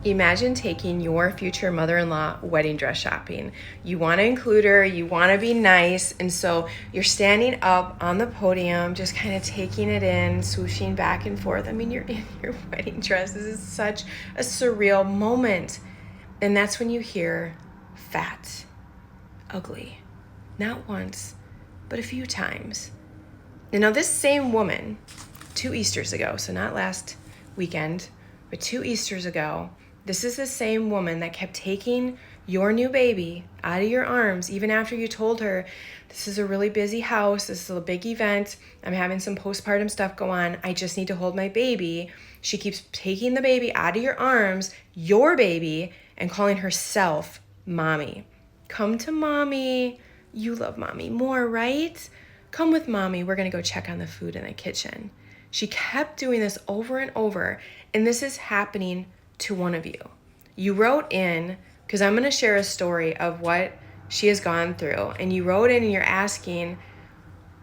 Imagine taking your future mother-in-law wedding dress shopping. You want to include her, you want to be nice, and so you're standing up on the podium, just kind of taking it in, swooshing back and forth. I mean, you're in your wedding dress. This is such a surreal moment. And that's when you hear fat, ugly. Not once, but a few times. And now this same woman, 2 Easters ago, so not last weekend, but 2 Easters ago, this is the same woman that kept taking your new baby out of your arms, even after you told her, this is a really busy house, this is a big event, I'm having some postpartum stuff go on, I just need to hold my baby. She keeps taking the baby out of your arms, your baby, and calling herself mommy. Come to mommy. You love mommy more, right? Come with mommy. We're going to go check on the food in the kitchen. She kept doing this over and over, and this is happening to one of you. You wrote in, because I'm going to share a story of what she has gone through, and you wrote in and you're asking,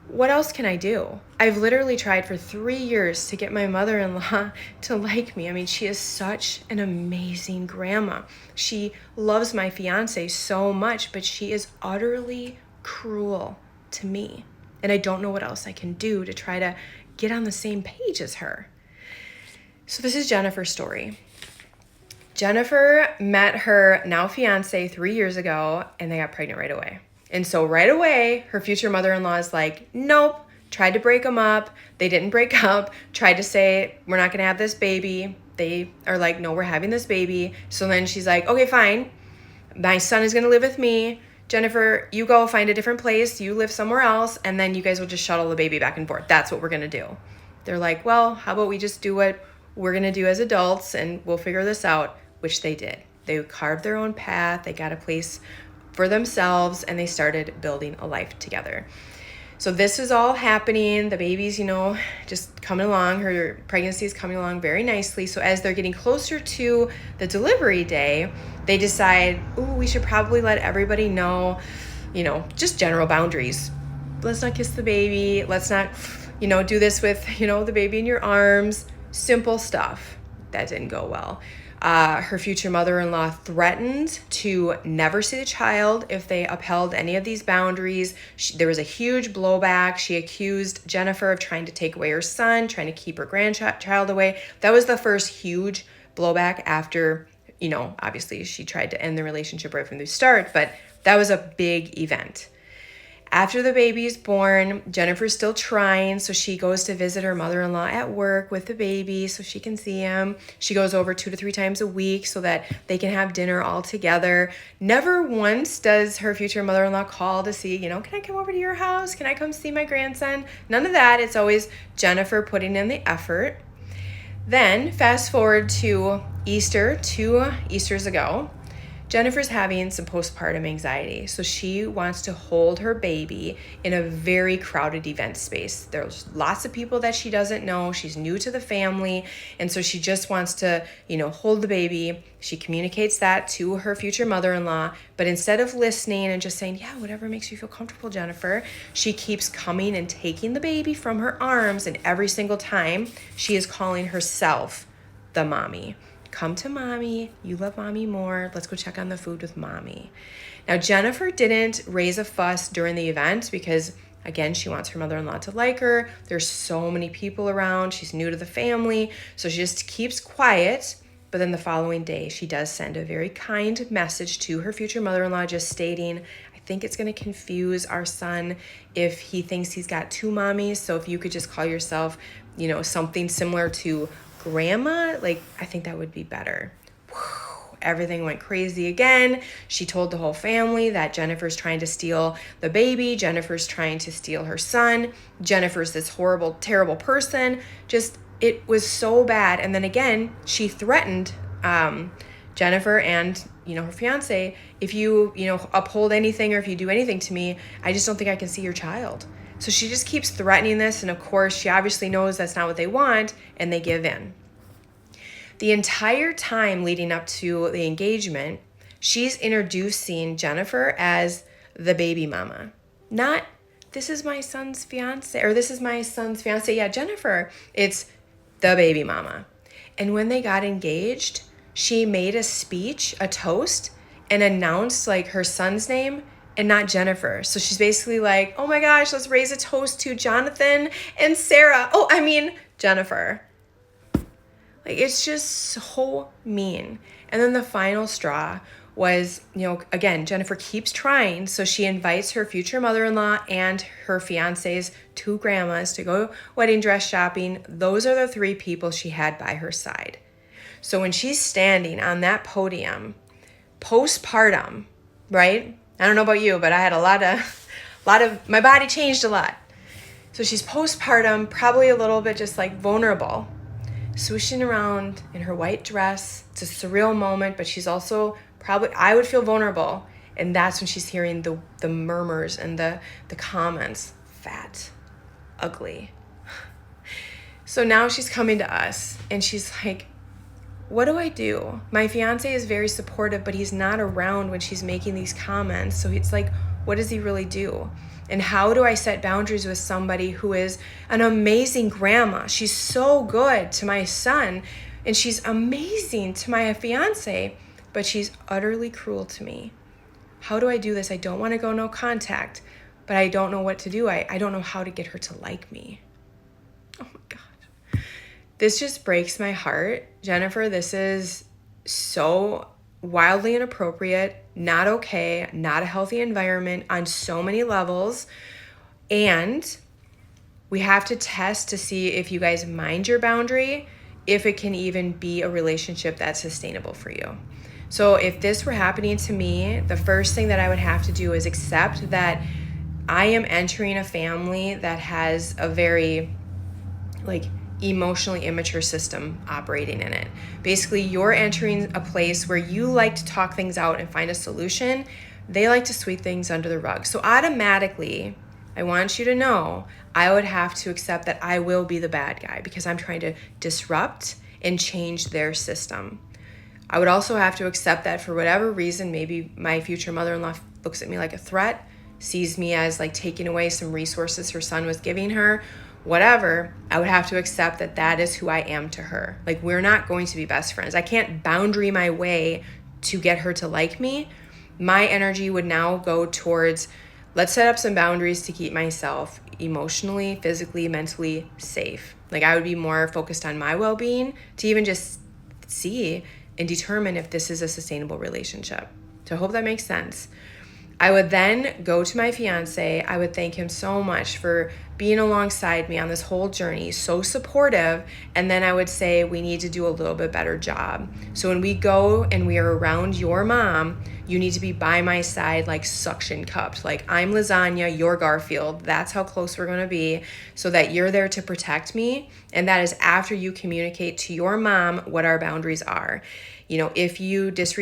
what else can I do? I've literally tried for 3 years to get my mother-in-law to like me. I mean, she is such an amazing grandma. She loves my fiance so much, but she is utterly cruel to me. And I don't know what else I can do to try to get on the same page as her. So this is Jennifer's story. Jennifer met her now fiance 3 years ago, and they got pregnant right away. And so right away, her future mother-in-law is like, nope, tried to break them up. They didn't break up, tried to say, we're not gonna have this baby. They are like, no, we're having this baby. So then she's like, okay, fine. My son is gonna live with me. Jennifer, you go find a different place. You live somewhere else. And then you guys will just shuttle the baby back and forth. That's what we're gonna do. They're like, well, how about we just do what we're gonna do as adults and we'll figure this out, which they did. They carved their own path. They got a place for themselves, and they started building a life together. So this is all happening. The baby's, just coming along. Her pregnancy is coming along very nicely. So as they're getting closer to the delivery day, they decide, we should probably let everybody know, just general boundaries. Let's not kiss the baby. Let's not, do this with, the baby in your arms. Simple stuff. That didn't go well. Her future mother-in-law threatened to never see the child if they upheld any of these boundaries. There was a huge blowback. She accused Jennifer of trying to take away her son, trying to keep her grandchild away. That was the first huge blowback after, obviously she tried to end the relationship right from the start, but that was a big event. After the baby is born, Jennifer's still trying, so she goes to visit her mother-in-law at work with the baby so she can see him. She goes over 2 to 3 times a week so that they can have dinner all together. Never once does her future mother-in-law call to see, can I come over to your house? Can I come see my grandson? None of that. It's always Jennifer putting in the effort. Then fast forward to Easter, 2 Easters ago. Jennifer's having some postpartum anxiety, so she wants to hold her baby in a very crowded event space. There's lots of people that she doesn't know. She's new to the family, and so she just wants to, hold the baby. She communicates that to her future mother-in-law, but instead of listening and just saying, yeah, whatever makes you feel comfortable, Jennifer, she keeps coming and taking the baby from her arms, and every single time she is calling herself the mommy. Come to mommy, you love mommy more, let's go check on the food with mommy. Now, Jennifer didn't raise a fuss during the event because, again, she wants her mother-in-law to like her. There's so many people around, she's new to the family, so she just keeps quiet. But then the following day, she does send a very kind message to her future mother-in-law just stating, I think it's gonna confuse our son if he thinks he's got 2 mommies, so if you could just call yourself, something similar to grandma, I think that would be better. Whew, everything went crazy again. She told the whole family that Jennifer's trying to steal the baby. Jennifer's trying to steal her son. Jennifer's this horrible, terrible person. It was so bad. And then again, she threatened Jennifer and, her fiance, if you, uphold anything or if you do anything to me, I just don't think I can see your child. So she just keeps threatening this, and of course, she obviously knows that's not what they want, and they give in. The entire time leading up to the engagement, she's introducing Jennifer as the baby mama. Not, this is my son's fiance, or this is my son's fiance, yeah, Jennifer. It's the baby mama. And when they got engaged, she made a speech, a toast, and announced like her son's name and not Jennifer. So she's basically like, oh my gosh, let's raise a toast to Jonathan and Sarah. Oh, I mean, Jennifer. Like, it's just so mean. And then the final straw was, again, Jennifer keeps trying. So she invites her future mother-in-law and her fiance's 2 grandmas to go wedding dress shopping. Those are the 3 people she had by her side. So when she's standing on that podium, postpartum, right? I don't know about you, but I had a lot of, my body changed a lot. So she's postpartum, probably a little bit just like vulnerable, swooshing around in her white dress. It's a surreal moment, but she's also probably, I would feel vulnerable. And that's when she's hearing the murmurs and the comments, fat, ugly. So now she's coming to us and she's like, what do I do? My fiance is very supportive, but he's not around when she's making these comments. So it's like, what does he really do? And how do I set boundaries with somebody who is an amazing grandma? She's so good to my son, and she's amazing to my fiance, but she's utterly cruel to me. How do I do this? I don't want to go no contact, but I don't know what to do. I don't know how to get her to like me. Oh my God. This just breaks my heart. Jennifer, this is so wildly inappropriate, not okay, not a healthy environment on so many levels. And we have to test to see if you guys mind your boundary, if it can even be a relationship that's sustainable for you. So if this were happening to me, the first thing that I would have to do is accept that I am entering a family that has a very emotionally immature system operating in it. Basically, you're entering a place where you like to talk things out and find a solution. They like to sweep things under the rug. So automatically, I want you to know, I would have to accept that I will be the bad guy because I'm trying to disrupt and change their system. I would also have to accept that for whatever reason, maybe my future mother-in-law looks at me like a threat, sees me as like taking away some resources her son was giving her, whatever. I would have to accept that that is who I am to her. Like, we're not going to be best friends. I can't boundary my way to get her to like me. My energy would now go towards, let's set up some boundaries to keep myself emotionally, physically, mentally safe. Like, I would be more focused on my well-being to even just see and determine if this is a sustainable relationship. So I hope that makes sense. I would then go to my fiance. I would thank him so much for being alongside me on this whole journey, so supportive. And then I would say, we need to do a little bit better job. So when we go and we are around your mom, you need to be by my side, like suction cupped. Like, I'm lasagna, you're Garfield. That's how close we're going to be, so that you're there to protect me. And that is after you communicate to your mom what our boundaries are. If you just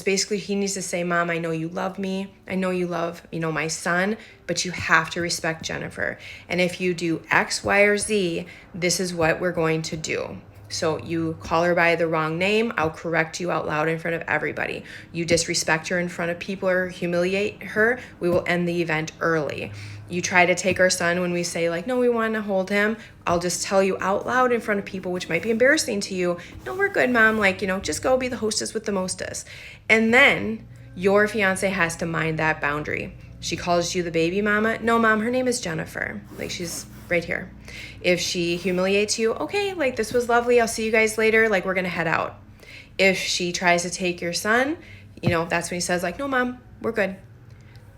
basically he needs to say, Mom, I know you love me. I know you love, my son, but you have to respect Jennifer. And if you do X, Y, or Z, this is what we're going to do. So you call her by the wrong name, I'll correct you out loud in front of everybody. You disrespect her in front of people or humiliate her, we will end the event early. You try to take our son when we say no, we want to hold him, I'll just tell you out loud in front of people, which might be embarrassing to you, no, we're good, Mom, just go be the hostess with the mostess. And then your fiance has to mind that boundary. She calls you the baby mama. No, Mom, her name is Jennifer. She's right here. If she humiliates you, okay, this was lovely, I'll see you guys later, we're gonna head out. If she tries to take your son, that's when he says no, Mom, we're good.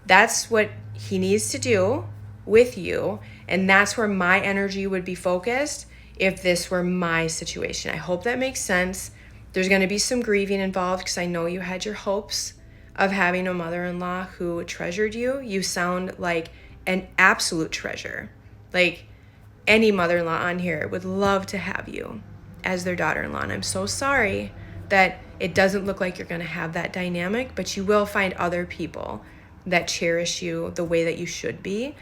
That's what he needs to do with you, and that's where my energy would be focused if this were my situation. I hope that makes sense. There's going to be some grieving involved because I know you had your hopes of having a mother-in-law who treasured you. You sound like an absolute treasure. Any mother-in-law on here would love to have you as their daughter-in-law, and I'm so sorry that it doesn't look like you're going to have that dynamic, but you will find other people that cherish you the way that you should be.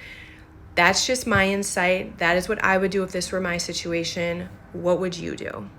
That's just my insight. That is what I would do if this were my situation. What would you do?